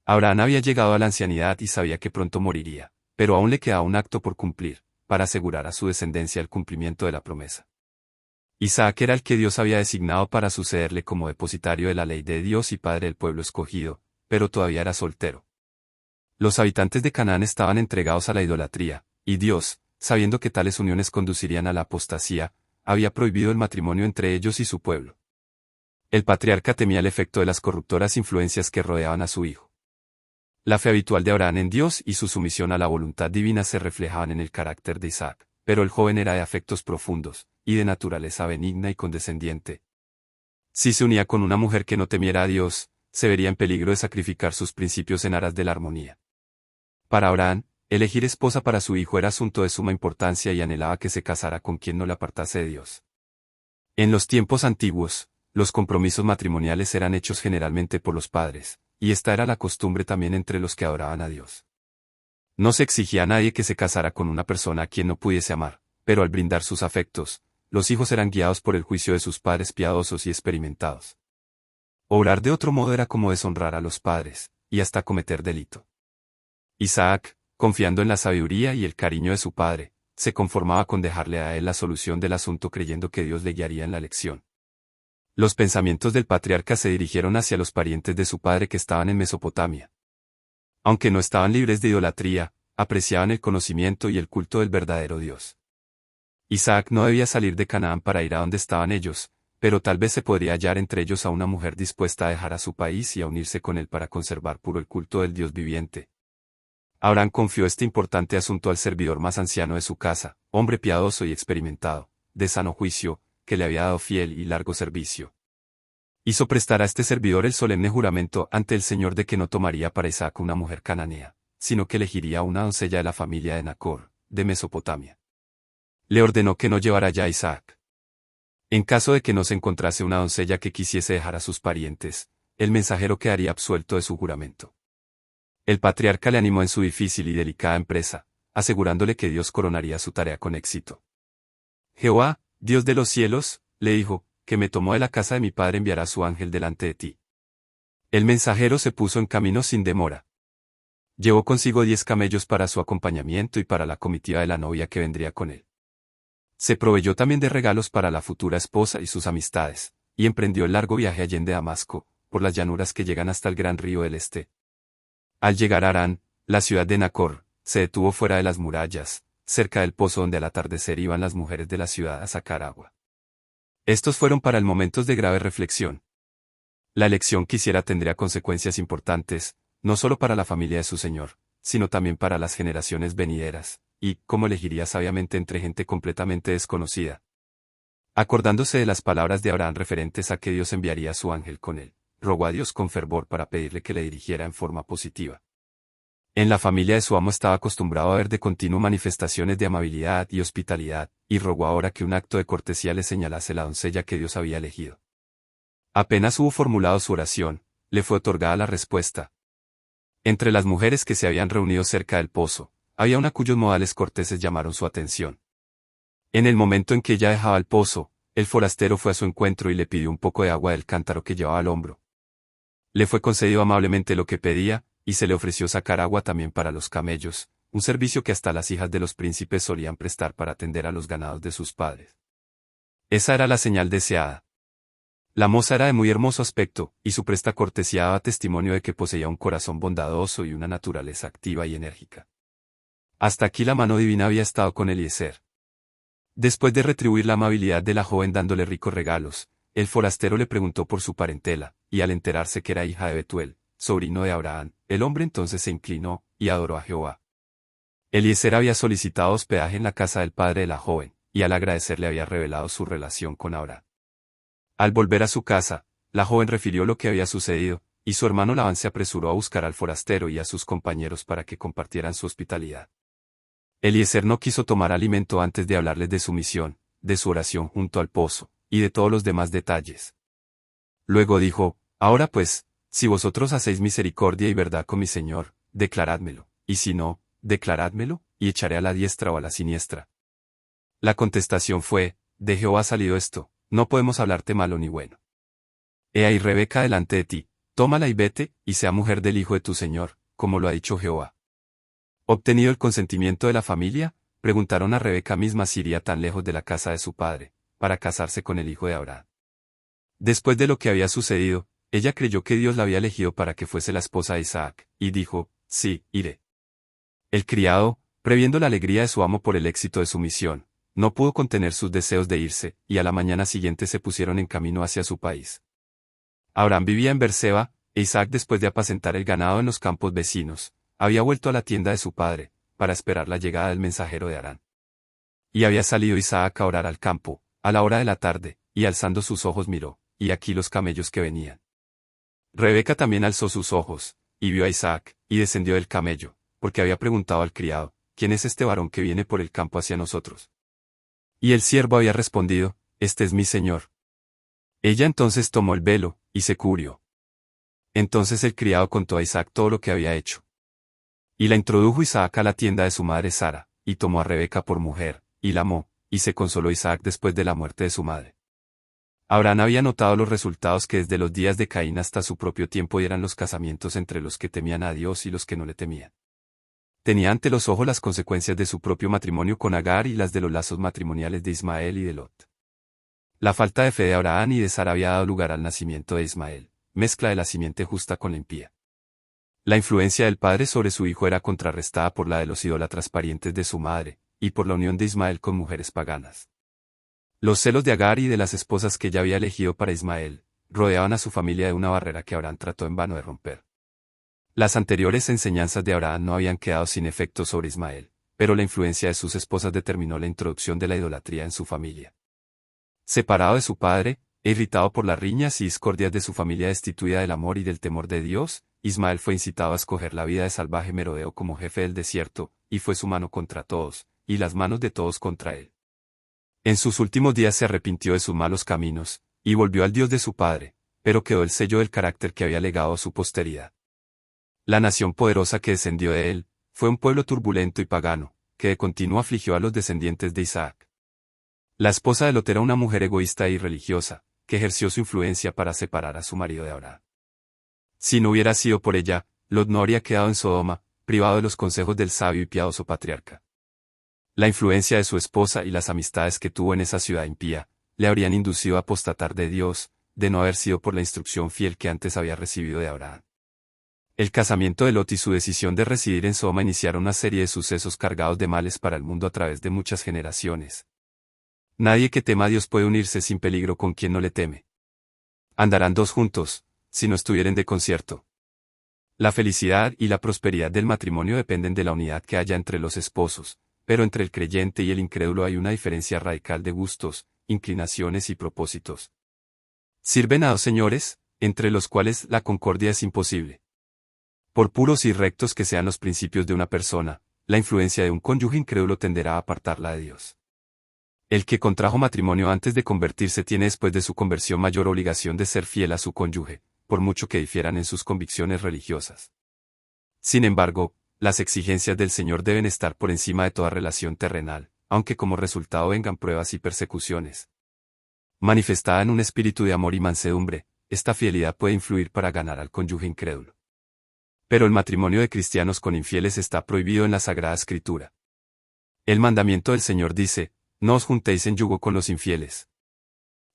Abraham había llegado a la ancianidad y sabía que pronto moriría, pero aún le quedaba un acto por cumplir, para asegurar a su descendencia el cumplimiento de la promesa. Isaac era el que Dios había designado para sucederle como depositario de la ley de Dios y padre del pueblo escogido, pero todavía era soltero. Los habitantes de Canaán estaban entregados a la idolatría, y Dios, sabiendo que tales uniones conducirían a la apostasía, había prohibido el matrimonio entre ellos y su pueblo. El patriarca temía el efecto de las corruptoras influencias que rodeaban a su hijo. La fe habitual de Abraham en Dios y su sumisión a la voluntad divina se reflejaban en el carácter de Isaac, pero el joven era de afectos profundos, y de naturaleza benigna y condescendiente. Si se unía con una mujer que no temiera a Dios, se vería en peligro de sacrificar sus principios en aras de la armonía. Para Abraham, elegir esposa para su hijo era asunto de suma importancia y anhelaba que se casara con quien no le apartase de Dios. En los tiempos antiguos, los compromisos matrimoniales eran hechos generalmente por los padres, y esta era la costumbre también entre los que adoraban a Dios. No se exigía a nadie que se casara con una persona a quien no pudiese amar, pero al brindar sus afectos, los hijos eran guiados por el juicio de sus padres piadosos y experimentados. Obrar de otro modo era como deshonrar a los padres, y hasta cometer delito. Isaac, confiando en la sabiduría y el cariño de su padre, se conformaba con dejarle a él la solución del asunto creyendo que Dios le guiaría en la elección. Los pensamientos del patriarca se dirigieron hacia los parientes de su padre que estaban en Mesopotamia. Aunque no estaban libres de idolatría, apreciaban el conocimiento y el culto del verdadero Dios. Isaac no debía salir de Canaán para ir a donde estaban ellos, pero tal vez se podría hallar entre ellos a una mujer dispuesta a dejar a su país y a unirse con él para conservar puro el culto del Dios viviente. Abraham confió este importante asunto al servidor más anciano de su casa, hombre piadoso y experimentado, de sano juicio, que le había dado fiel y largo servicio. Hizo prestar a este servidor el solemne juramento ante el Señor de que no tomaría para Isaac una mujer cananea, sino que elegiría a una doncella de la familia de Nacor, de Mesopotamia. Le ordenó que no llevara ya a Isaac. En caso de que no se encontrase una doncella que quisiese dejar a sus parientes, el mensajero quedaría absuelto de su juramento. El patriarca le animó en su difícil y delicada empresa, asegurándole que Dios coronaría su tarea con éxito. Jehová, Dios de los cielos, le dijo, que me tomó de la casa de mi padre enviará su ángel delante de ti. El mensajero se puso en camino sin demora. Llevó consigo 10 camellos para su acompañamiento y para la comitiva de la novia que vendría con él. Se proveyó también de regalos para la futura esposa y sus amistades, y emprendió el largo viaje allende Damasco, por las llanuras que llegan hasta el gran río del este. Al llegar a Harán, la ciudad de Nacor, se detuvo fuera de las murallas, cerca del pozo donde al atardecer iban las mujeres de la ciudad a sacar agua. Estos fueron para él momentos de grave reflexión. La elección que hiciera tendría consecuencias importantes, no solo para la familia de su señor, sino también para las generaciones venideras, y cómo elegiría sabiamente entre gente completamente desconocida. Acordándose de las palabras de Abraham referentes a que Dios enviaría a su ángel con él, rogó a Dios con fervor para pedirle que le dirigiera en forma positiva. En la familia de su amo estaba acostumbrado a ver de continuo manifestaciones de amabilidad y hospitalidad, y rogó ahora que un acto de cortesía le señalase la doncella que Dios había elegido. Apenas hubo formulado su oración, le fue otorgada la respuesta. Entre las mujeres que se habían reunido cerca del pozo, había una cuyos modales corteses llamaron su atención. En el momento en que ella dejaba el pozo, el forastero fue a su encuentro y le pidió un poco de agua del cántaro que llevaba al hombro. Le fue concedido amablemente lo que pedía, y se le ofreció sacar agua también para los camellos, un servicio que hasta las hijas de los príncipes solían prestar para atender a los ganados de sus padres. Esa era la señal deseada. La moza era de muy hermoso aspecto, y su presta cortesía daba testimonio de que poseía un corazón bondadoso y una naturaleza activa y enérgica. Hasta aquí la mano divina había estado con Eliezer. Después de retribuir la amabilidad de la joven dándole ricos regalos, el forastero le preguntó por su parentela, y al enterarse que era hija de Betuel, sobrino de Abraham, el hombre entonces se inclinó, y adoró a Jehová. Eliezer había solicitado hospedaje en la casa del padre de la joven, y al agradecerle había revelado su relación con Abraham. Al volver a su casa, la joven refirió lo que había sucedido, y su hermano Labán se apresuró a buscar al forastero y a sus compañeros para que compartieran su hospitalidad. Eliezer no quiso tomar alimento antes de hablarles de su misión, de su oración junto al pozo, y de todos los demás detalles. Luego dijo, ahora pues, si vosotros hacéis misericordia y verdad con mi señor, declarádmelo, y si no, declarádmelo, y echaré a la diestra o a la siniestra. La contestación fue, de Jehová ha salido esto, no podemos hablarte malo ni bueno. He ahí Rebeca delante de ti, Tómala y vete, y sea mujer del hijo de tu señor, como lo ha dicho Jehová. Obtenido el consentimiento de la familia, preguntaron a Rebeca misma si iría tan lejos de la casa de su padre, para casarse con el hijo de Abraham. Después de lo que había sucedido, ella creyó que Dios la había elegido para que fuese la esposa de Isaac, y dijo, sí, iré. El criado, previendo la alegría de su amo por el éxito de su misión, no pudo contener sus deseos de irse, y a la mañana siguiente se pusieron en camino hacia su país. Abraham vivía en Beerseba, e Isaac, después de apacentar el ganado en los campos vecinos, había vuelto a la tienda de su padre, para esperar la llegada del mensajero de Harán. Y había salido Isaac a orar al campo, a la hora de la tarde, y alzando sus ojos miró, y aquí los camellos que venían. Rebeca también alzó sus ojos, y vio a Isaac, y descendió del camello, porque había preguntado al criado, ¿quién es este varón que viene por el campo hacia nosotros? Y el siervo había respondido, este es mi señor. Ella entonces tomó el velo, y se cubrió. Entonces el criado contó a Isaac todo lo que había hecho. Y la introdujo Isaac a la tienda de su madre Sara, y tomó a Rebeca por mujer, y la amó, y se consoló Isaac después de la muerte de su madre. Abraham había notado los resultados que desde los días de Caín hasta su propio tiempo eran los casamientos entre los que temían a Dios y los que no le temían. Tenía ante los ojos las consecuencias de su propio matrimonio con Agar y las de los lazos matrimoniales de Ismael y de Lot. La falta de fe de Abraham y de Sara había dado lugar al nacimiento de Ismael, mezcla de la simiente justa con la impía. La influencia del padre sobre su hijo era contrarrestada por la de los idólatras parientes de su madre, y por la unión de Ismael con mujeres paganas. Los celos de Agar y de las esposas que ella había elegido para Ismael, rodeaban a su familia de una barrera que Abraham trató en vano de romper. Las anteriores enseñanzas de Abraham no habían quedado sin efecto sobre Ismael, pero la influencia de sus esposas determinó la introducción de la idolatría en su familia. Separado de su padre, e irritado por las riñas y discordias de su familia destituida del amor y del temor de Dios, Ismael fue incitado a escoger la vida de salvaje merodeo como jefe del desierto, y fue su mano contra todos, y las manos de todos contra él. En sus últimos días se arrepintió de sus malos caminos, y volvió al Dios de su padre, pero quedó el sello del carácter que había legado a su posteridad. La nación poderosa que descendió de él, fue un pueblo turbulento y pagano, que de continuo afligió a los descendientes de Isaac. La esposa de Lot era una mujer egoísta e irreligiosa, que ejerció su influencia para separar a su marido de Abraham. Si no hubiera sido por ella, Lot no habría quedado en Sodoma, privado de los consejos del sabio y piadoso patriarca. La influencia de su esposa y las amistades que tuvo en esa ciudad impía, le habrían inducido a apostatar de Dios, de no haber sido por la instrucción fiel que antes había recibido de Abraham. El casamiento de Lot y su decisión de residir en Sodoma iniciaron una serie de sucesos cargados de males para el mundo a través de muchas generaciones. Nadie que tema a Dios puede unirse sin peligro con quien no le teme. Andarán dos juntos, si no estuvieren de concierto. La felicidad y la prosperidad del matrimonio dependen de la unidad que haya entre los esposos, pero entre el creyente y el incrédulo hay una diferencia radical de gustos, inclinaciones y propósitos. Sirven a dos señores, entre los cuales la concordia es imposible. Por puros y rectos que sean los principios de una persona, la influencia de un cónyuge incrédulo tenderá a apartarla de Dios. El que contrajo matrimonio antes de convertirse tiene después de su conversión mayor obligación de ser fiel a su cónyuge, por mucho que difieran en sus convicciones religiosas. Sin embargo, las exigencias del Señor deben estar por encima de toda relación terrenal, aunque como resultado vengan pruebas y persecuciones. Manifestada en un espíritu de amor y mansedumbre, esta fidelidad puede influir para ganar al cónyuge incrédulo. Pero el matrimonio de cristianos con infieles está prohibido en la Sagrada Escritura. El mandamiento del Señor dice, no os juntéis en yugo con los infieles.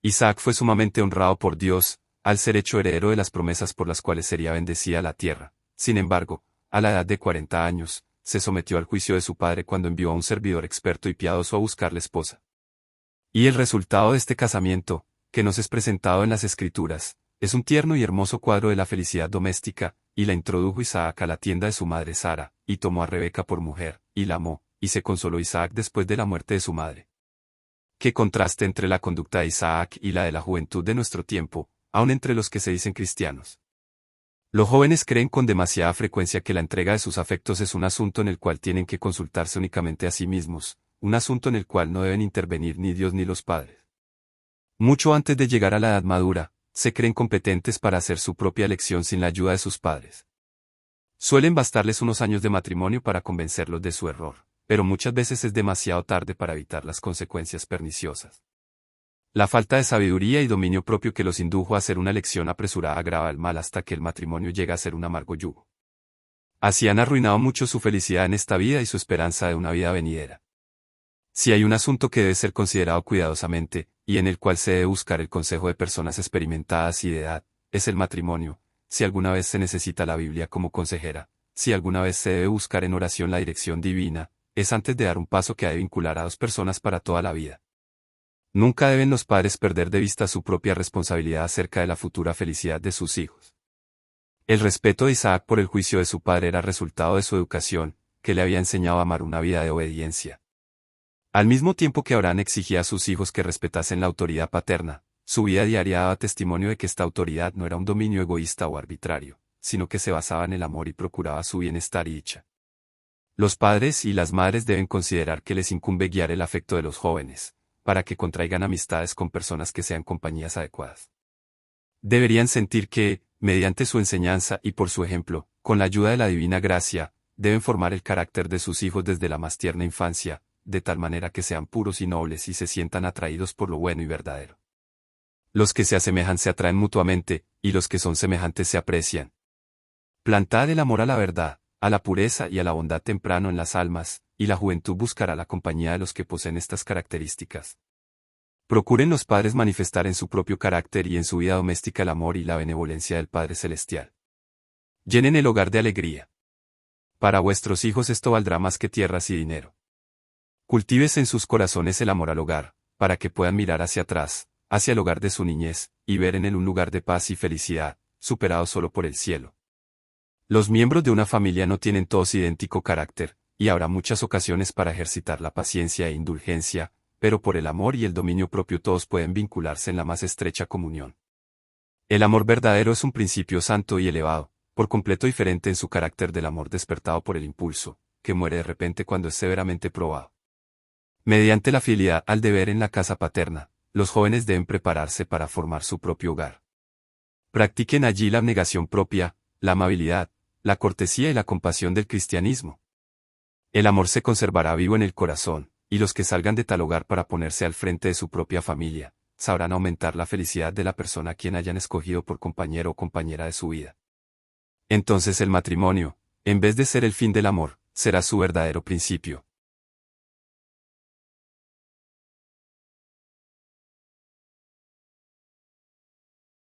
Isaac fue sumamente honrado por Dios, al ser hecho heredero de las promesas por las cuales sería bendecida la tierra. Sin embargo, a la edad de 40 años, se sometió al juicio de su padre cuando envió a un servidor experto y piadoso a buscarle esposa. Y el resultado de este casamiento, que nos es presentado en las Escrituras, es un tierno y hermoso cuadro de la felicidad doméstica, y la introdujo Isaac a la tienda de su madre Sara, y tomó a Rebeca por mujer, y la amó, y se consoló Isaac después de la muerte de su madre. Qué contraste entre la conducta de Isaac y la de la juventud de nuestro tiempo, aun entre los que se dicen cristianos. Los jóvenes creen con demasiada frecuencia que la entrega de sus afectos es un asunto en el cual tienen que consultarse únicamente a sí mismos, un asunto en el cual no deben intervenir ni Dios ni los padres. Mucho antes de llegar a la edad madura, se creen competentes para hacer su propia elección sin la ayuda de sus padres. Suelen bastarles unos años de matrimonio para convencerlos de su error, pero muchas veces es demasiado tarde para evitar las consecuencias perniciosas. La falta de sabiduría y dominio propio que los indujo a hacer una elección apresurada agrava el mal hasta que el matrimonio llega a ser un amargo yugo. Así han arruinado mucho su felicidad en esta vida y su esperanza de una vida venidera. Si hay un asunto que debe ser considerado cuidadosamente, y en el cual se debe buscar el consejo de personas experimentadas y de edad, es el matrimonio. Si alguna vez se necesita la Biblia como consejera, si alguna vez se debe buscar en oración la dirección divina, es antes de dar un paso que ha de vincular a dos personas para toda la vida. Nunca deben los padres perder de vista su propia responsabilidad acerca de la futura felicidad de sus hijos. El respeto de Isaac por el juicio de su padre era resultado de su educación, que le había enseñado a amar una vida de obediencia. Al mismo tiempo que Abraham exigía a sus hijos que respetasen la autoridad paterna, su vida diaria daba testimonio de que esta autoridad no era un dominio egoísta o arbitrario, sino que se basaba en el amor y procuraba su bienestar y dicha. Los padres y las madres deben considerar que les incumbe guiar el afecto de los jóvenes, para que contraigan amistades con personas que sean compañías adecuadas. Deberían sentir que, mediante su enseñanza y por su ejemplo, con la ayuda de la divina gracia, deben formar el carácter de sus hijos desde la más tierna infancia, de tal manera que sean puros y nobles y se sientan atraídos por lo bueno y verdadero. Los que se asemejan se atraen mutuamente, y los que son semejantes se aprecian. Plantad el amor a la verdad, a la pureza y a la bondad temprano en las almas, y la juventud buscará la compañía de los que poseen estas características. Procuren los padres manifestar en su propio carácter y en su vida doméstica el amor y la benevolencia del Padre Celestial. Llenen el hogar de alegría. Para vuestros hijos esto valdrá más que tierras y dinero. Cultíves en sus corazones el amor al hogar, para que puedan mirar hacia atrás, hacia el hogar de su niñez, y ver en él un lugar de paz y felicidad, superado solo por el cielo. Los miembros de una familia no tienen todos idéntico carácter, y habrá muchas ocasiones para ejercitar la paciencia e indulgencia, pero por el amor y el dominio propio todos pueden vincularse en la más estrecha comunión. El amor verdadero es un principio santo y elevado, por completo diferente en su carácter del amor despertado por el impulso, que muere de repente cuando es severamente probado. Mediante la fidelidad al deber en la casa paterna, los jóvenes deben prepararse para formar su propio hogar. Practiquen allí la abnegación propia, la amabilidad, la cortesía y la compasión del cristianismo. El amor se conservará vivo en el corazón, y los que salgan de tal hogar para ponerse al frente de su propia familia, sabrán aumentar la felicidad de la persona a quien hayan escogido por compañero o compañera de su vida. Entonces el matrimonio, en vez de ser el fin del amor, será su verdadero principio.